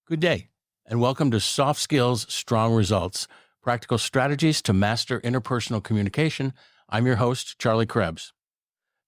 Good day, and welcome to Soft Skills, Strong Results, Practical Strategies to Master Interpersonal Communication. I'm your host, Charlie Krebs.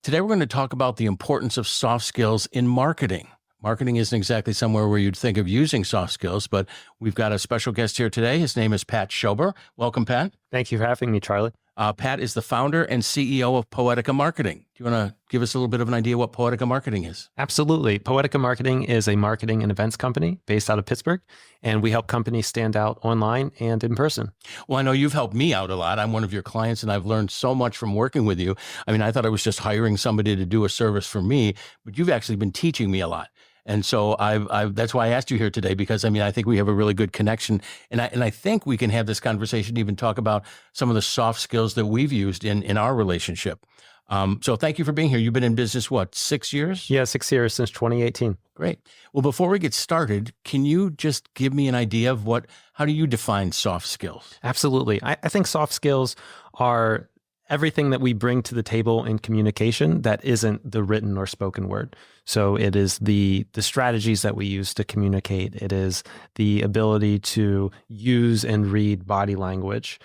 Today, we're going to talk about the importance of soft skills in marketing. Marketing isn't exactly somewhere where you'd think of using soft skills, but we've got a special guest here today. His name is Pat Schober. Welcome, Pat. Thank you for having me, Charlie. Pat is the founder and CEO of Poetica Marketing. Do you want to give us a little bit of an idea what Poetica Marketing is? Absolutely. Poetica Marketing is a marketing and events company based out of Pittsburgh, and we help companies stand out online and in person. Well, I know you've helped me out a lot. I'm one of your clients, and I've learned so much from working with you. I mean, I thought I was just hiring somebody to do a service for me, but you've actually been teaching me a lot. And so that's why I asked you here today, because I think we have a really good connection. And I think we can have this conversation, even talk about some of the soft skills that we've used in our relationship. So thank you for being here. You've been in business, what, 6 years? Yeah, 6 years since 2018. Great. Well, before we get started, can you just give me an idea of how do you define soft skills? Absolutely. I think soft skills are everything that we bring to the table in communication that isn't the written or spoken word. So it is the strategies that we use to communicate. It is the ability to use and read body language.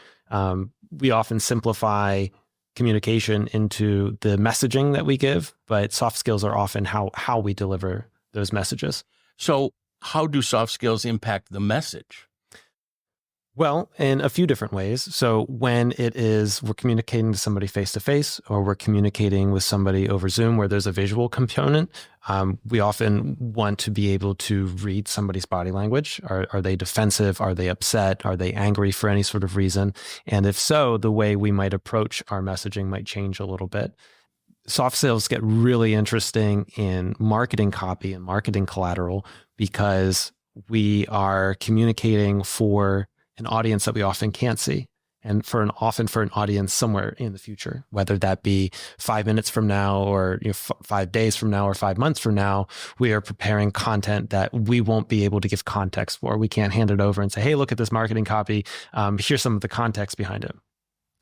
We often simplify communication into the messaging that we give, but soft skills are often how we deliver those messages. So how do soft skills impact the message? Well, in a few different ways. So when we're communicating to somebody face-to-face, or we're communicating with somebody over Zoom where there's a visual component, we often want to be able to read somebody's body language. Are they defensive? Are they upset? Are they angry for any sort of reason? And if so, the way we might approach our messaging might change a little bit. Soft skills get really interesting in marketing copy and marketing collateral because we are communicating for an audience that we often can't see, and often for an audience somewhere in the future, whether that be 5 minutes from now, or 5 days from now, or 5 months from now. We are preparing content that we won't be able to give context for. We can't hand it over and say, hey, look at this marketing copy. Here's some of the context behind it.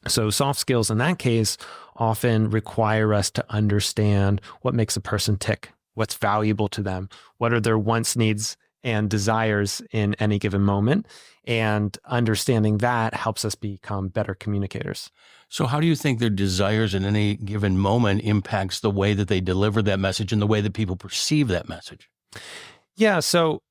So soft skills in that case often require us to understand what makes a person tick, what's valuable to them, what are their wants, needs, and desires in any given moment. And understanding that helps us become better communicators. So how do you think their desires in any given moment impacts the way that they deliver that message and the way that people perceive that message? Yeah, so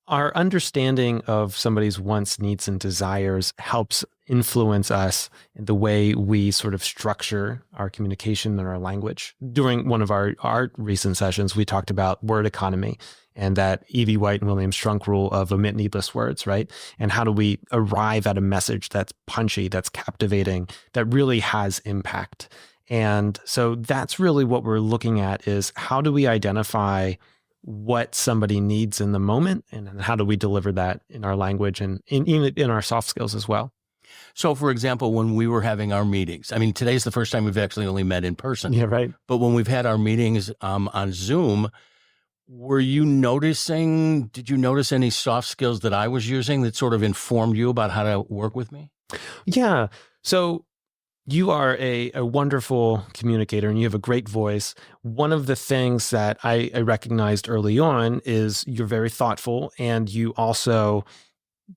our understanding of somebody's wants, needs, and desires helps influence us in the way we sort of structure our communication and our language. During one of our recent sessions, we talked about word economy and that E.V. White and William Strunk rule of omit needless words, right? And how do we arrive at a message that's punchy, that's captivating, that really has impact? And so that's really what we're looking at, is how do we identify what somebody needs in the moment, and how do we deliver that in our language and in our soft skills as well. So, for example, when we were having our meetings, I mean, today's the first time we've actually only met in person. Yeah, right. But when we've had our meetings on Zoom, did you notice any soft skills that I was using that sort of informed you about how to work with me? Yeah. So you are a wonderful communicator, and you have a great voice. One of the things that I recognized early on is you're very thoughtful, and you also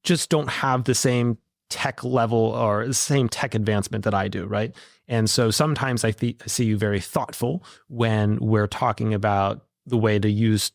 just don't have the same tech level or the same tech advancement that I do, right? And so sometimes I see you very thoughtful when we're talking about the way to use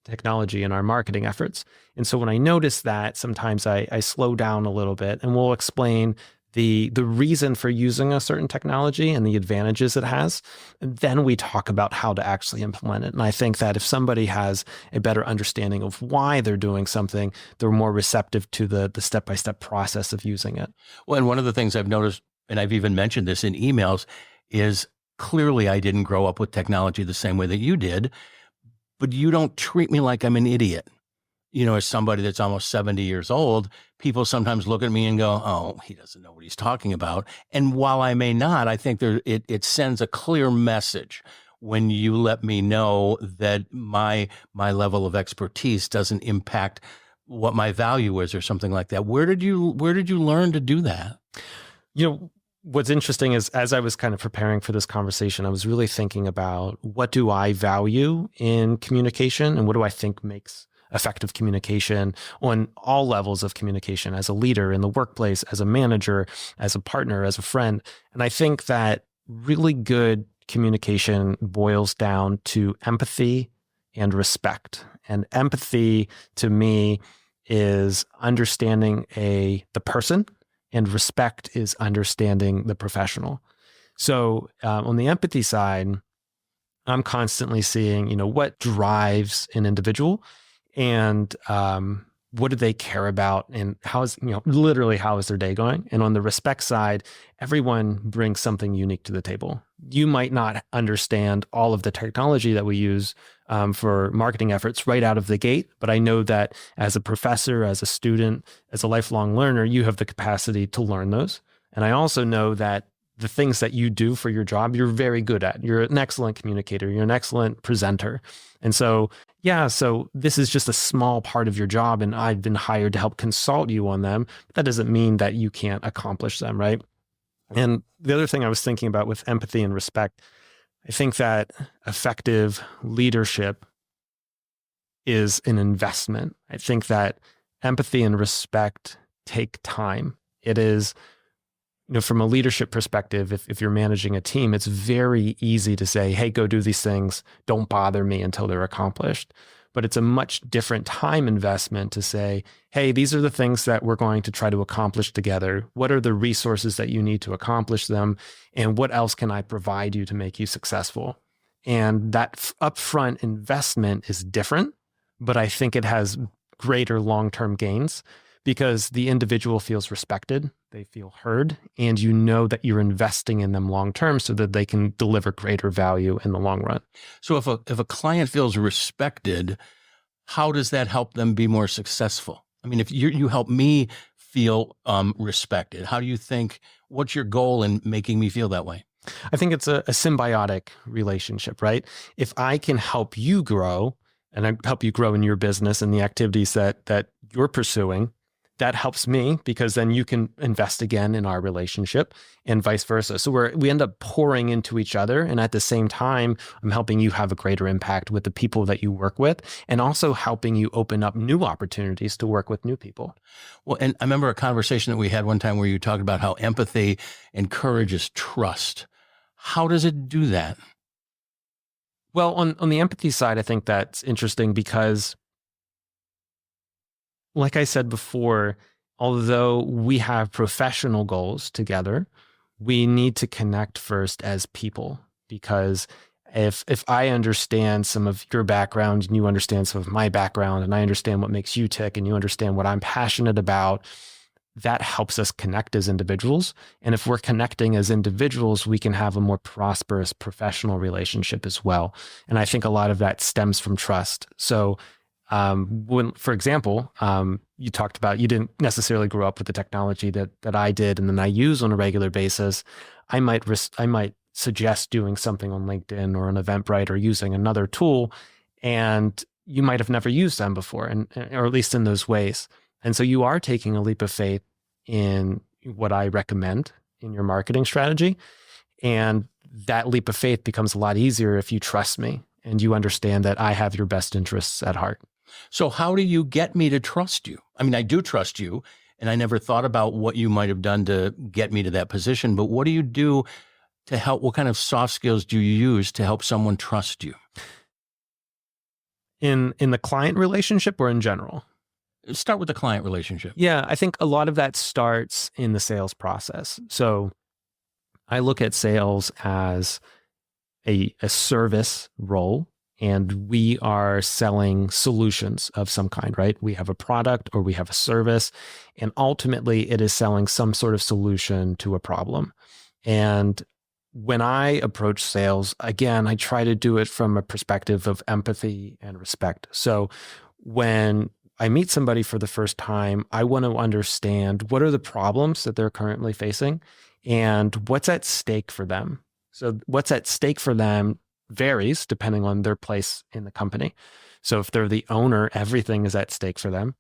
technology in our marketing efforts. And so when I notice that, sometimes I slow down a little bit, and we'll explain the reason for using a certain technology and the advantages it has. And then we talk about how to actually implement it. And I think that if somebody has a better understanding of why they're doing something, they're more receptive to the step-by-step process of using it. Well, and one of the things I've noticed, and I've even mentioned this in emails, is clearly I didn't grow up with technology the same way that you did, but you don't treat me like I'm an idiot. As somebody that's almost 70 years old, people sometimes look at me and go, oh, he doesn't know what he's talking about. And while I may not, I think it sends a clear message when you let me know that my level of expertise doesn't impact what my value is or something like that. Where did you learn to do that? What's interesting is, as I was kind of preparing for this conversation, I was really thinking about, what do I value in communication, and what do I think makes effective communication on all levels of communication, as a leader in the workplace, as a manager, as a partner, as a friend. And I think that really good communication boils down to empathy and respect. And empathy to me is understanding the person, and respect is understanding the professional. So on the empathy side, I'm constantly seeing, what drives an individual, and what do they care about, and literally how is their day going? And on the respect side, everyone brings something unique to the table. You might not understand all of the technology that we use for marketing efforts right out of the gate, but I know that as a professor, as a student, as a lifelong learner, you have the capacity to learn those. And I also know that the things that you do for your job, you're very good at. You're an excellent communicator. You're an excellent presenter. And so, so this is just a small part of your job, and I've been hired to help consult you on them. But that doesn't mean that you can't accomplish them, right? And the other thing I was thinking about with empathy and respect, I think that effective leadership is an investment. I think that empathy and respect take time. It is, from a leadership perspective, if you're managing a team, it's very easy to say, hey, go do these things. Don't bother me until they're accomplished. But it's a much different time investment to say, hey, these are the things that we're going to try to accomplish together. What are the resources that you need to accomplish them? And what else can I provide you to make you successful? And that upfront investment is different, but I think it has greater long-term gains, because the individual feels respected, they feel heard, and you know that you're investing in them long-term so that they can deliver greater value in the long run. So if a client feels respected, how does that help them be more successful? I mean, if you help me feel respected, how do you think, what's your goal in making me feel that way? I think it's a symbiotic relationship, right? If I can help you grow, and I help you grow in your business and the activities that you're pursuing, that helps me, because then you can invest again in our relationship, and vice versa. So we end up pouring into each other. And at the same time, I'm helping you have a greater impact with the people that you work with, and also helping you open up new opportunities to work with new people. Well, and I remember a conversation that we had one time where you talked about how empathy encourages trust. How does it do that? Well, on the empathy side, I think that's interesting because, like I said before, although we have professional goals together, we need to connect first as people. Because if I understand some of your background and you understand some of my background, and I understand what makes you tick and you understand what I'm passionate about, that helps us connect as individuals. And if we're connecting as individuals, we can have a more prosperous professional relationship as well. And I think a lot of that stems from trust. So when, for example, you talked about you didn't necessarily grow up with the technology that I did and then I use on a regular basis, I might suggest doing something on LinkedIn or on Eventbrite or using another tool, and you might have never used them before, or at least in those ways. And so you are taking a leap of faith in what I recommend in your marketing strategy. And that leap of faith becomes a lot easier if you trust me and you understand that I have your best interests at heart. So how do you get me to trust you? I mean, I do trust you, and I never thought about what you might have done to get me to that position, but what do you do to help? What kind of soft skills do you use to help someone trust you? In the client relationship or in general? Start with the client relationship. Yeah, I think a lot of that starts in the sales process. So I look at sales as a service role, and we are selling solutions of some kind, right? We have a product or we have a service, and ultimately it is selling some sort of solution to a problem. And when I approach sales, again, I try to do it from a perspective of empathy and respect. So when I meet somebody for the first time, I want to understand what are the problems that they're currently facing and what's at stake for them. So what's at stake for them varies depending on their place in the company. So if they're the owner, everything is at stake for them.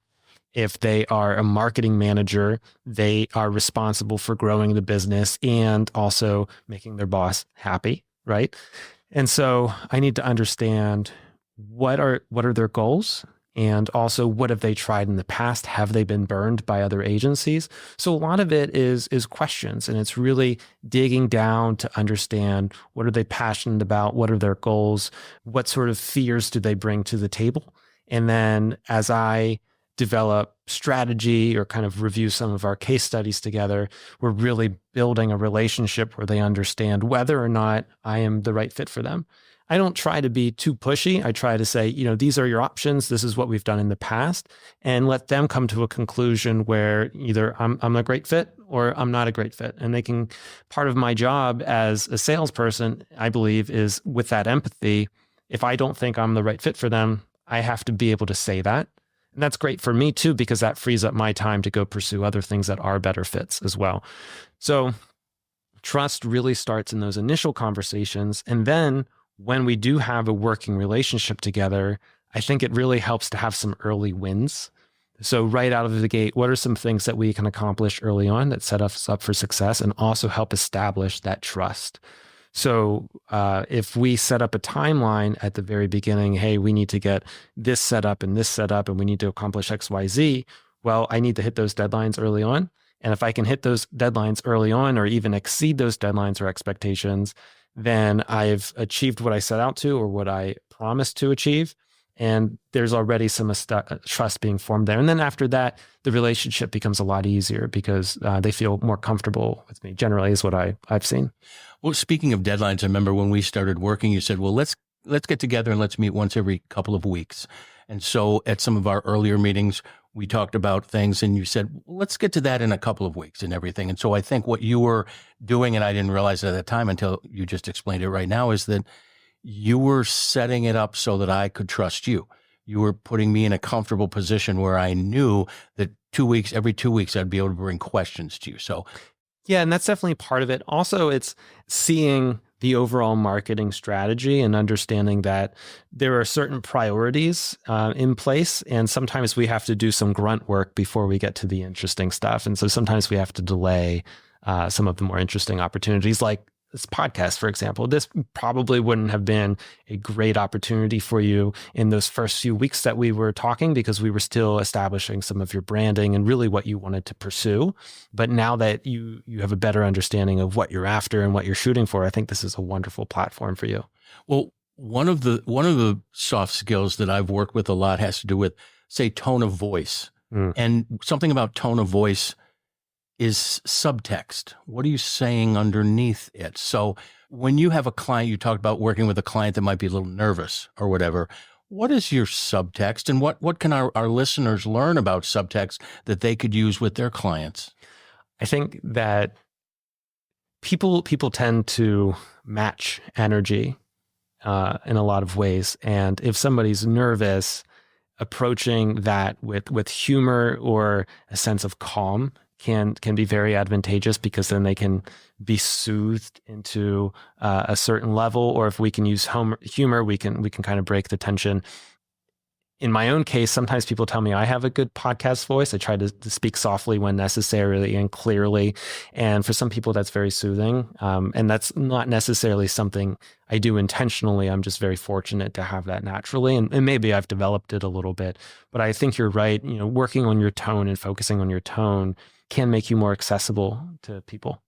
If they are a marketing manager, they are responsible for growing the business and also making their boss happy, right? And so I need to understand what are their goals And also, what have they tried in the past? Have they been burned by other agencies? So a lot of it is questions, and it's really digging down to understand what are they passionate about? What are their goals? What sort of fears do they bring to the table? And then as I develop strategy or kind of review some of our case studies together, we're really building a relationship where they understand whether or not I am the right fit for them. I don't try to be too pushy. I try to say, these are your options. This is what we've done in the past, and let them come to a conclusion where either I'm a great fit or I'm not a great fit. And part of my job as a salesperson, I believe, is with that empathy. If I don't think I'm the right fit for them, I have to be able to say that. And that's great for me too, because that frees up my time to go pursue other things that are better fits as well. So trust really starts in those initial conversations. And then when we do have a working relationship together, I think it really helps to have some early wins. So right out of the gate, what are some things that we can accomplish early on that set us up for success and also help establish that trust? So if we set up a timeline at the very beginning, hey, we need to get this set up, and we need to accomplish X, Y, Z. Well, I need to hit those deadlines early on. And if I can hit those deadlines early on, or even exceed those deadlines or expectations, then I've achieved what I set out to, or what I promised to achieve. And there's already some trust being formed there. And then after that, the relationship becomes a lot easier because they feel more comfortable with me, generally, is what I've seen. Well, speaking of deadlines, I remember when we started working, you said, well, let's get together and let's meet once every couple of weeks. And so at some of our earlier meetings, we talked about things, and you said, well, let's get to that in a couple of weeks and everything. And so I think what you were doing, and I didn't realize it at the time until you just explained it right now, is that you were setting it up so that I could trust you. You were putting me in a comfortable position where I knew that every 2 weeks, I'd be able to bring questions to you. So yeah, and that's definitely part of it. Also, it's seeing the overall marketing strategy and understanding that there are certain priorities in place. And sometimes we have to do some grunt work before we get to the interesting stuff. And so sometimes we have to delay some of the more interesting opportunities, like this podcast, for example. This probably wouldn't have been a great opportunity for you in those first few weeks that we were talking, because we were still establishing some of your branding and really what you wanted to pursue. But now that you have a better understanding of what you're after and what you're shooting for, I think this is a wonderful platform for you. Well, one of the soft skills that I've worked with a lot has to do with, say, tone of voice. And something about tone of voice is subtext. What are you saying underneath it? So when you have a client, you talked about working with a client that might be a little nervous or whatever. What is your subtext, and what can our listeners learn about subtext that they could use with their clients? I think that people tend to match energy in a lot of ways. And if somebody's nervous, approaching that with humor or a sense of calm can be very advantageous, because then they can be soothed into a certain level. Or if we can use humor, we can kind of break the tension. In my own case, sometimes people tell me I have a good podcast voice. I try to speak softly when necessary and clearly. And for some people, that's very soothing. And that's not necessarily something I do intentionally. I'm just very fortunate to have that naturally. And maybe I've developed it a little bit. But I think you're right. Working on your tone and focusing on your tone can make you more accessible to people.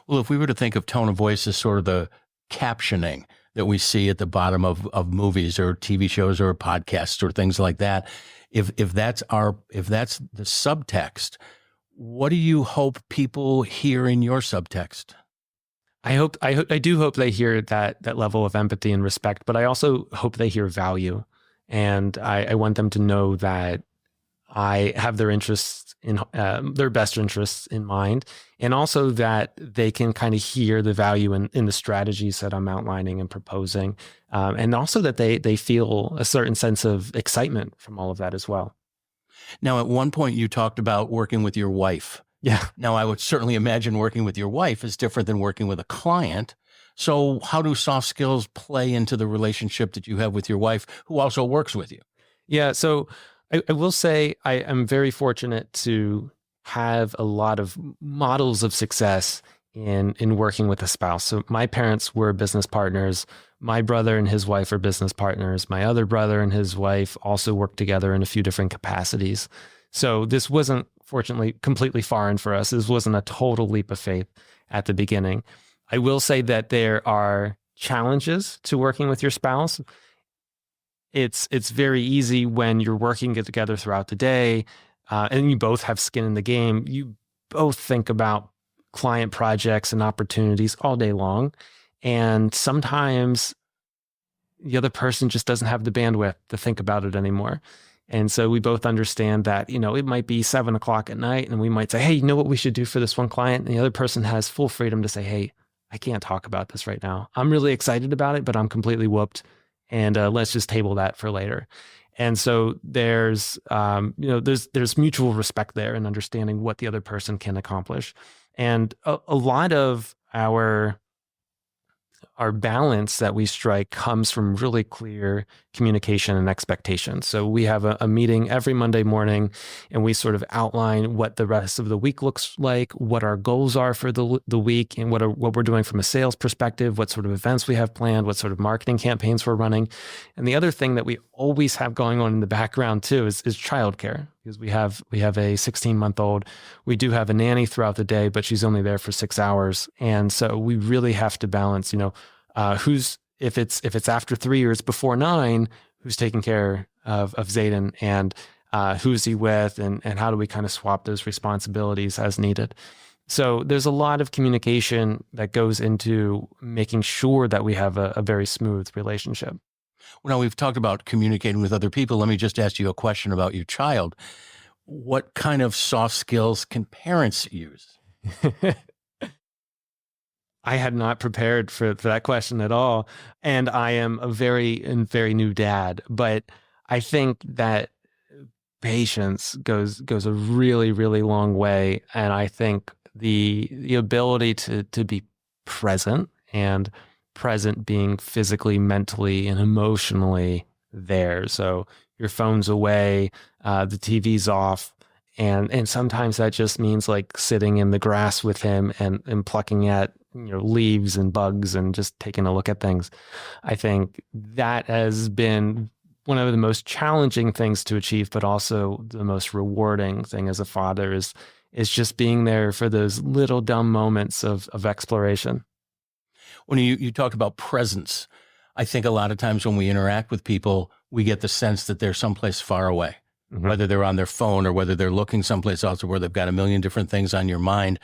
Well, if we were to think of tone of voice as sort of the captioning that we see at the bottom of movies or TV shows or podcasts or things like that, if that's the subtext, what do you hope people hear in your subtext? I do hope they hear that level of empathy and respect, but I also hope they hear value. And I want them to know that I have their interests in their best interests in mind, and also that they can kind of hear the value in the strategies that I'm outlining and proposing, and also that they feel a certain sense of excitement from all of that as well. Now, at one point, you talked about working with your wife. Yeah. Now, I would certainly imagine working with your wife is different than working with a client. So how do soft skills play into the relationship that you have with your wife, who also works with you? Yeah. So I will say I am very fortunate to have a lot of models of success in working with a spouse. So my parents were business partners. My brother and his wife are business partners. My other brother and his wife also work together in a few different capacities. So this wasn't, fortunately, completely foreign for us. This wasn't a total leap of faith at the beginning. I will say that there are challenges to working with your spouse. It's very easy when you're working together throughout the day, and you both have skin in the game. You both think about client projects and opportunities all day long. And sometimes the other person just doesn't have the bandwidth to think about it anymore. And so we both understand that, it might be 7 o'clock at night and we might say, hey, you know what we should do for this one client? And the other person has full freedom to say, hey, I can't talk about this right now. I'm really excited about it, but I'm completely whooped. And let's just table that for later. And so there's mutual respect there and understanding what the other person can accomplish. And a lot of our balance that we strike comes from really clear communication and expectations. So we have a meeting every Monday morning, and we sort of outline what the rest of the week looks like, what our goals are for the week, and what we're doing from a sales perspective, what sort of events we have planned, what sort of marketing campaigns we're running. And the other thing that we always have going on in the background too is childcare, because we have a 16-month-old. We do have a nanny throughout the day, but she's only there for 6 hours. And so we really have to balance, if it's after 3 or it's before 9, who's taking care of Zayden, and who's he with, and how do we kind of swap those responsibilities as needed. So there's a lot of communication that goes into making sure that we have a very smooth relationship. Well, now we've talked about communicating with other people. Let me just ask you a question about your child. What kind of soft skills can parents use? I had not prepared for that question at all. And I am a very new dad, but I think that patience goes a really, really long way. And I think the ability to be present, and present being physically, mentally, and emotionally there. So your phone's away, the TV's off. And sometimes that just means like sitting in the grass with him and plucking at leaves and bugs and just taking a look at things. I think that has been one of the most challenging things to achieve, but also the most rewarding thing as a father is just being there for those little dumb moments of exploration. When you talk about presence, I think a lot of times when we interact with people, we get the sense that they're someplace far away, whether they're on their phone or whether they're looking someplace else, or where they've got a million different things on your mind.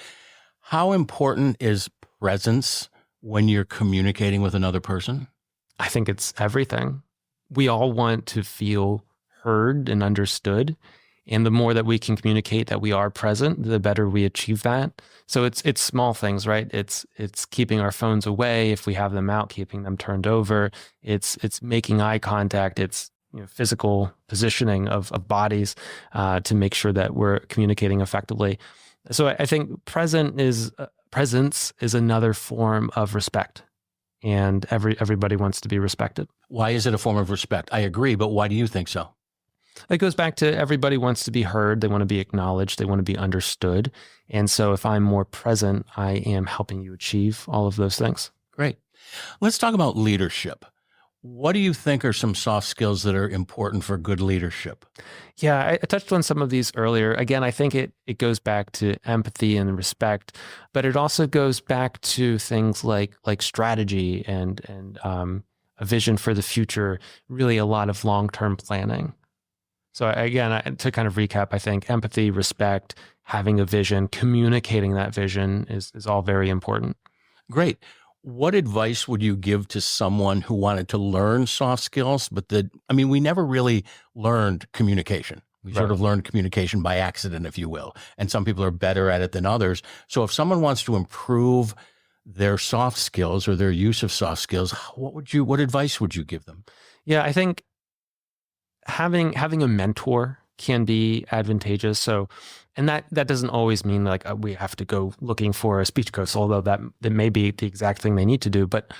How important is presence when you're communicating with another person? I think it's everything. We all want to feel heard and understood. And the more that we can communicate that we are present, the better we achieve that. So it's small things, right? It's keeping our phones away. If we have them out, keeping them turned over. It's making eye contact. It's physical positioning of bodies to make sure that we're communicating effectively. So I think presence is another form of respect, and everybody wants to be respected. Why is it a form of respect? I agree, but why do you think so? It goes back to everybody wants to be heard. They want to be acknowledged. They want to be understood. And so if I'm more present, I am helping you achieve all of those things. Great. Let's talk about leadership. What do you think are some soft skills that are important for good leadership? Yeah, I touched on some of these earlier. Again, I think it goes back to empathy and respect, but it also goes back to things like strategy and a vision for the future, really a lot of long-term planning. So again, to kind of recap, I think empathy, respect, having a vision, communicating that vision is all very important. Great. What advice would you give to someone who wanted to learn soft skills, but we never really learned communication. We sort of learned communication by accident, if you will. And some people are better at it than others. So if someone wants to improve their soft skills or their use of soft skills, what advice would you give them? Yeah, I think having a mentor can be advantageous. So, and that doesn't always mean like we have to go looking for a speech coach, although that may be the exact thing they need to do. But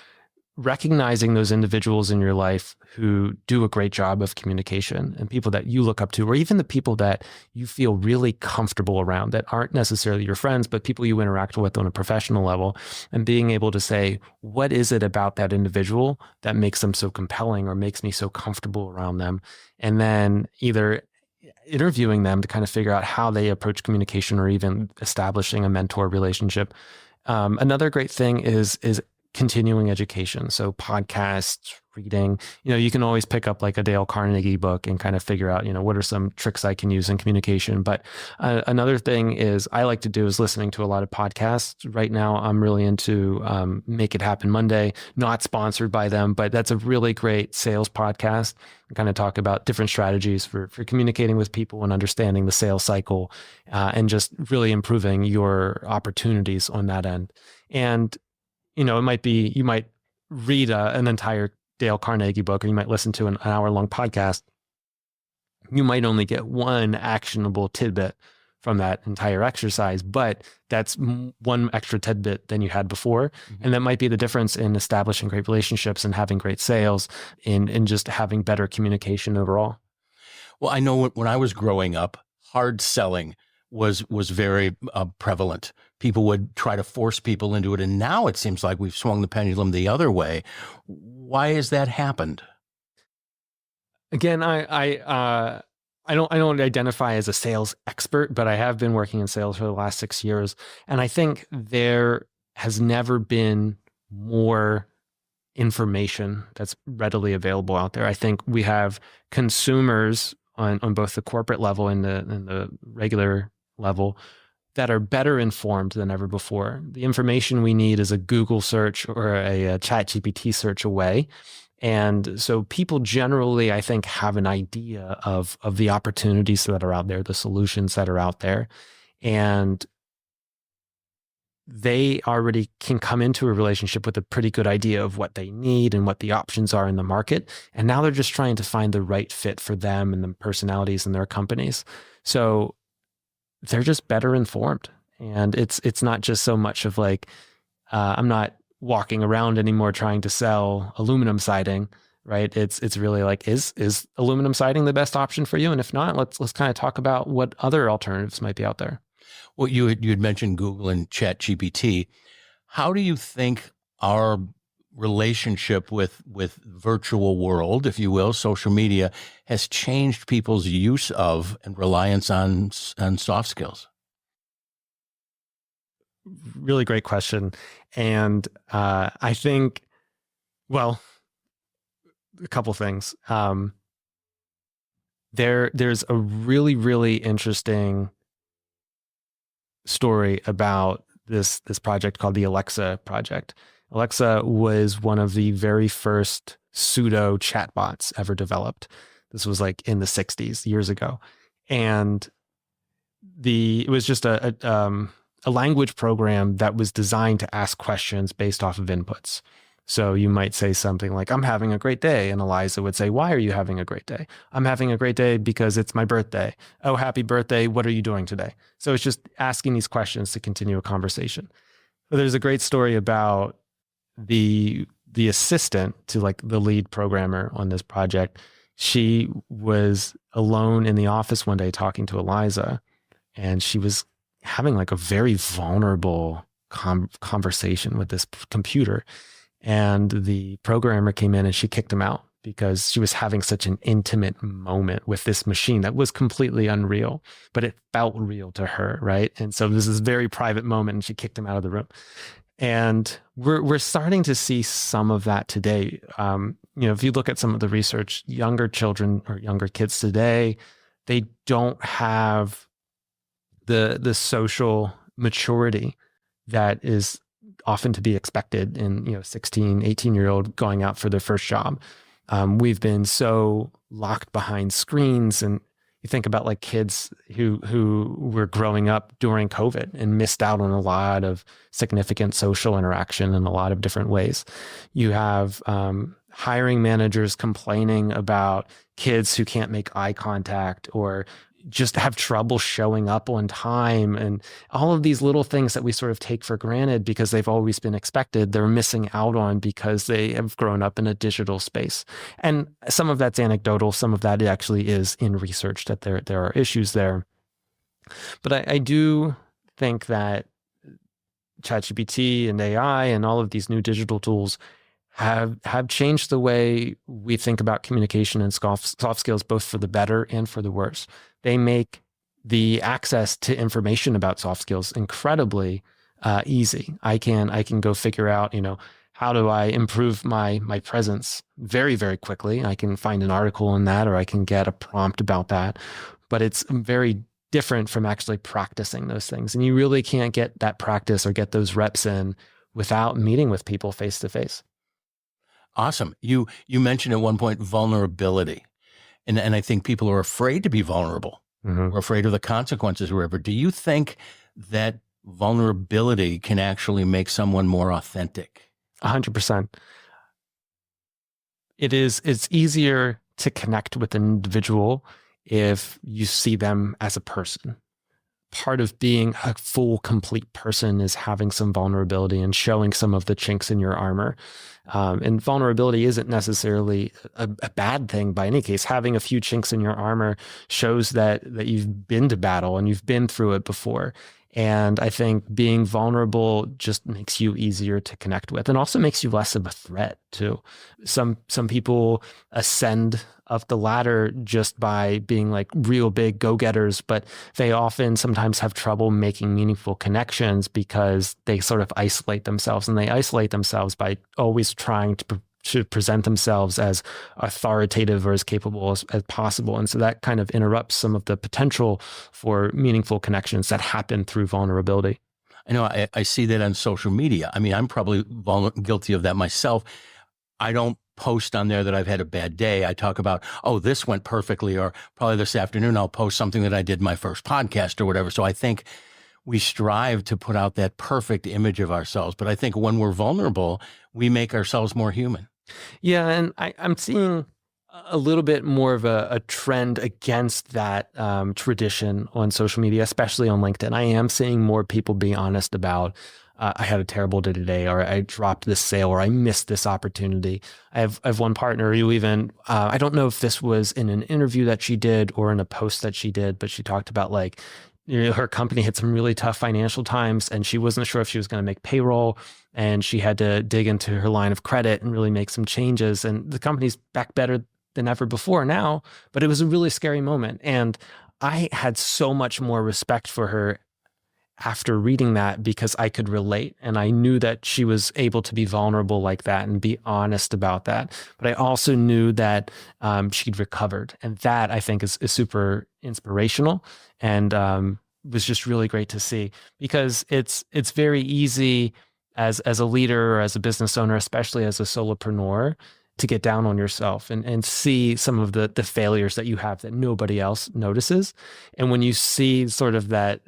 recognizing those individuals in your life who do a great job of communication and people that you look up to, or even the people that you feel really comfortable around that aren't necessarily your friends, but people you interact with on a professional level, and being able to say, what is it about that individual that makes them so compelling or makes me so comfortable around them? And then either interviewing them to kind of figure out how they approach communication or even establishing a mentor relationship. Another great thing is continuing education. So podcasts, reading, you can always pick up like a Dale Carnegie book and kind of figure out, what are some tricks I can use in communication. But another thing is I like to do is listening to a lot of podcasts. Right now, I'm really into Make It Happen Monday, not sponsored by them, but that's a really great sales podcast. And kind of talk about different strategies for communicating with people and understanding the sales cycle and just really improving your opportunities on that end. And it might be, you might read an entire Dale Carnegie book, or you might listen to an hour-long podcast. You might only get one actionable tidbit from that entire exercise, but that's one extra tidbit than you had before. Mm-hmm. And that might be the difference in establishing great relationships and having great sales and just having better communication overall. Well, I know when I was growing up, hard selling was very prevalent. People would try to force people into it. And now it seems like we've swung the pendulum the other way. Why has that happened? Again, I don't identify as a sales expert, but I have been working in sales for the last 6 years. And I think there has never been more information that's readily available out there. I think we have consumers on both the corporate level and the regular level that are better informed than ever before. The information we need is a Google search or a ChatGPT search away. And so people generally, I think, have an idea of the opportunities that are out there, the solutions that are out there. And they already can come into a relationship with a pretty good idea of what they need and what the options are in the market. And now they're just trying to find the right fit for them and the personalities in their companies. So they're just better informed. And it's not just so much of like, I'm not walking around anymore trying to sell aluminum siding, right? It's really like, is aluminum siding the best option for you? And if not, let's kind of talk about what other alternatives might be out there. Well, you had mentioned Google and ChatGPT. How do you think our relationship with virtual world, if you will, social media, has changed people's use of and reliance on soft skills? Really great question. And I think, well, a couple things. There's a really, really interesting story about this project called the Alexa project. Alexa was one of the very first pseudo chatbots ever developed. This was like in the 60s, years ago. And it was just a language program that was designed to ask questions based off of inputs. So you might say something like, I'm having a great day. And Eliza would say, why are you having a great day? I'm having a great day because it's my birthday. Oh, happy birthday. What are you doing today? So it's just asking these questions to continue a conversation. But there's a great story about the assistant to like the lead programmer on this project. She was alone in the office one day talking to Eliza, and she was having like a very vulnerable conversation with this computer. And the programmer came in and she kicked him out because she was having such an intimate moment with this machine that was completely unreal, but it felt real to her, right? And so this is a very private moment, and she kicked him out of the room. And we're starting to see some of that today. If you look at some of the research, younger children or younger kids today, they don't have the social maturity that is often to be expected in 16, 18-year-old going out for their first job. We've been so locked behind screens, and you think about like kids who were growing up during COVID and missed out on a lot of significant social interaction in a lot of different ways. You have hiring managers complaining about kids who can't make eye contact, or just have trouble showing up on time, and all of these little things that we sort of take for granted because they've always been expected, they're missing out on because they have grown up in a digital space. And some of that's anecdotal, some of that actually is in research, that there are issues there. But I do think that ChatGPT and AI and all of these new digital tools have changed the way we think about communication and soft skills, both for the better and for the worse. They make the access to information about soft skills incredibly easy. I can go figure out, how do I improve my presence very, very quickly. I can find an article on that, or I can get a prompt about that. But it's very different from actually practicing those things. And you really can't get that practice or get those reps in without meeting with people face to face. Awesome. You mentioned at one point vulnerability. And I think people are afraid to be vulnerable. Mm-hmm. Or afraid of the consequences or whatever. Do you think that vulnerability can actually make someone more authentic? 100%. It's easier to connect with an individual if you see them as a person. Part of being a full, complete person is having some vulnerability and showing some of the chinks in your armor. And vulnerability isn't necessarily a bad thing by any case. Having a few chinks in your armor shows that you've been to battle and you've been through it before. And I think being vulnerable just makes you easier to connect with, and also makes you less of a threat too. Some people ascend up the ladder just by being like real big go-getters, but they often sometimes have trouble making meaningful connections because they sort of isolate themselves, and they isolate themselves by always trying to present themselves as authoritative or as capable as possible. And so that kind of interrupts some of the potential for meaningful connections that happen through vulnerability. I know I see that on social media. I mean, I'm probably guilty of that myself. I don't post on there that I've had a bad day. I talk about, oh, this went perfectly, or probably this afternoon I'll post something that I did my first podcast or whatever. So I think we strive to put out that perfect image of ourselves. But I think when we're vulnerable, we make ourselves more human. Yeah, and I'm seeing a little bit more of a trend against that tradition on social media, especially on LinkedIn. I am seeing more people be honest about, I had a terrible day today, or I dropped this sale, or I missed this opportunity. I have one partner who even, I don't know if this was in an interview that she did or in a post that she did, but she talked about like, her company had some really tough financial times, and she wasn't sure if she was going to make payroll, and she had to dig into her line of credit and really make some changes. And the company's back better than ever before now, but it was a really scary moment. And I had so much more respect for her after reading that, because I could relate, and I knew that she was able to be vulnerable like that and be honest about that. But I also knew that she'd recovered, and that I think is super inspirational, and was just really great to see, because it's very easy as a leader or as a business owner, especially as a solopreneur, to get down on yourself and see some of the failures that you have that nobody else notices. And when you see sort of that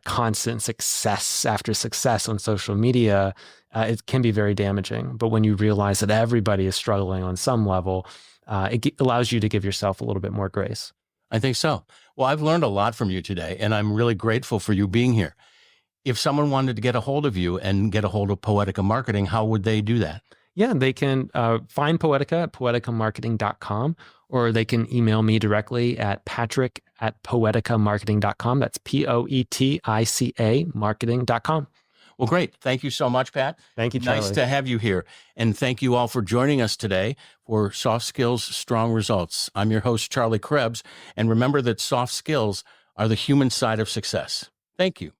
constant success after success on social media, it can be very damaging. But when you realize that everybody is struggling on some level, it allows you to give yourself a little bit more grace. I think so. Well, I've learned a lot from you today, and I'm really grateful for you being here. If someone wanted to get a hold of you and get a hold of Poetica Marketing, how would they do that? Yeah, they can find Poetica at poeticamarketing.com, or they can email me directly at patrick@poeticamarketing.com. That's POETICA marketing.com. Well, great. Thank you so much, Pat. Thank you, Charlie. Nice to have you here. And thank you all for joining us today for Soft Skills, Strong Results. I'm your host, Charlie Krebs. And remember that soft skills are the human side of success. Thank you.